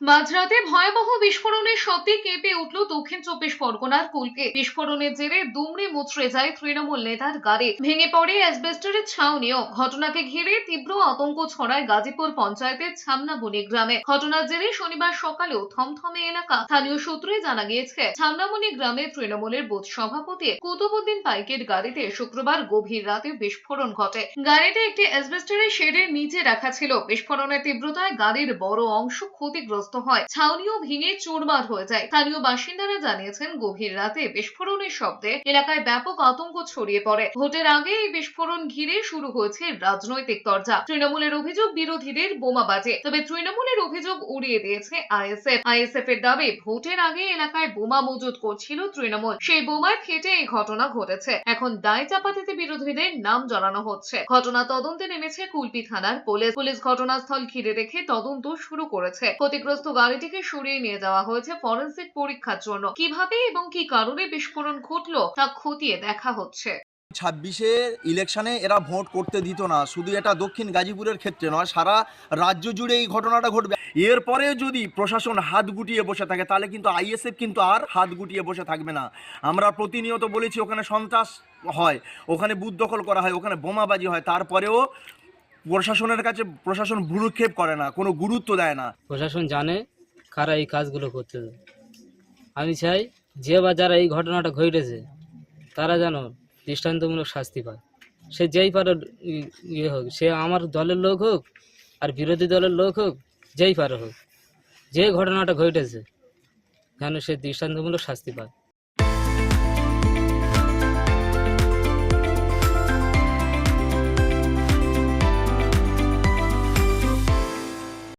মাঝরাতে ভয়াবহ বিস্ফোরণের শব্দে কেঁপে উঠল দক্ষিণ চব্বিশ পরগনার কুলকে। বিস্ফোরণের জেরে দুমড়ে মুচড়ে যায় তৃণমূল নেতার গাড়ি, ভেঙে পড়ে অ্যাসবেস্টসের ছাউনিও। ঘটনাকে ঘিরে তীব্র আতঙ্ক ছড়ায় গাজীপুর পঞ্চায়েতের ছামনাবনি গ্রামে। ঘটনার জেরে শনিবার সকালেও থমথমে এলাকা। স্থানীয় সূত্রে জানা গিয়েছে, ছামনাবনি গ্রামে তৃণমূলের বুথ সভাপতি কুতুবুদ্দিন পাইকের গাড়িতে শুক্রবার গভীর রাতে বিস্ফোরণ ঘটে। গাড়িটি একটি অ্যাসবেস্টসের শেডের নিচে রাখা ছিল। বিস্ফোরণের তীব্রতায় গাড়ির বড় অংশ ক্ষতিগ্রস্ত হয়, ছাউনিও ভেঙে চুরমার হয়ে যায়। স্থানীয় বাসিন্দারা জানিয়েছেন, গভীর রাতে বিস্ফোরণের শব্দে এলাকায় ব্যাপক আতঙ্ক ছড়িয়ে পড়ে। ভোটের আগে এই বিস্ফোরণ ঘিরে শুরু হয়েছে রাজনৈতিক তরজা। তৃণমূলের অভিযোগ, বিরোধীদের বোমাবাজি। তবে তৃণমূলের অভিযোগ উড়িয়ে দিয়েছে আইএসএফ এর দাবি, ভোটের আগে এলাকায় বোমা মজুত করছিল তৃণমূল, সেই বোমায় ফেটে এই ঘটনা ঘটেছে। এখন দায় চাপা দিতে বিরোধীদের নাম জড়ানো হচ্ছে। ঘটনা তদন্তে নেমেছে কুলপি থানার পুলিশ ঘটনাস্থল ঘিরে রেখে তদন্ত শুরু করেছে। ক্ষতিগ্রস্ত গাড়িটিকে সরিয়ে নিয়ে যাওয়া হয়েছে ফরেনসিক পরীক্ষার জন্য। কিভাবে এবং কি কারণে বিস্ফোরণ ঘটলো তা খতিয়ে দেখা হচ্ছে। 26-এ ইলেকশনে এরা ভোট করতে দিত না। শুধু এটা দক্ষিণ গাজীপুরের ক্ষেত্রে নয়, সারা রাজ্য জুড়ে এই ঘটনাটা ঘটবে। এরপরে যদি প্রশাসন হাত গুটিয়ে বসে থাকে, তাহলে কিন্তু আইএসএফ কিন্তু আর হাত গুটিয়ে বসে থাকবে না। আমরা প্রতিনিয়ত বলেছি, ওখানে সন্ত্রাস হয়, ওখানে বুথ দখল করা হয়, ওখানে বোমাবাজি হয়, তারপরেও প্রশাসনের কাছে প্রশাসন ভ্রুক্ষেপ করে না, কোনো গুরুত্ব দেয় না। প্রশাসন জানে কারা এই কাজগুলো করতেছে। আমি চাই যে বা যারা এই ঘটনাটা ঘটেছে তারা যেন দৃষ্টান্তমূলক শাস্তি পায়। সে যেই পারে ইয়ে হোক, সে আমার দলের লোক হোক আর বিরোধী দলের লোক হোক, যেই পারে হোক, যে ঘটনাটা ঘটেছে যেন সে দৃষ্টান্তমূলক শাস্তি পায়।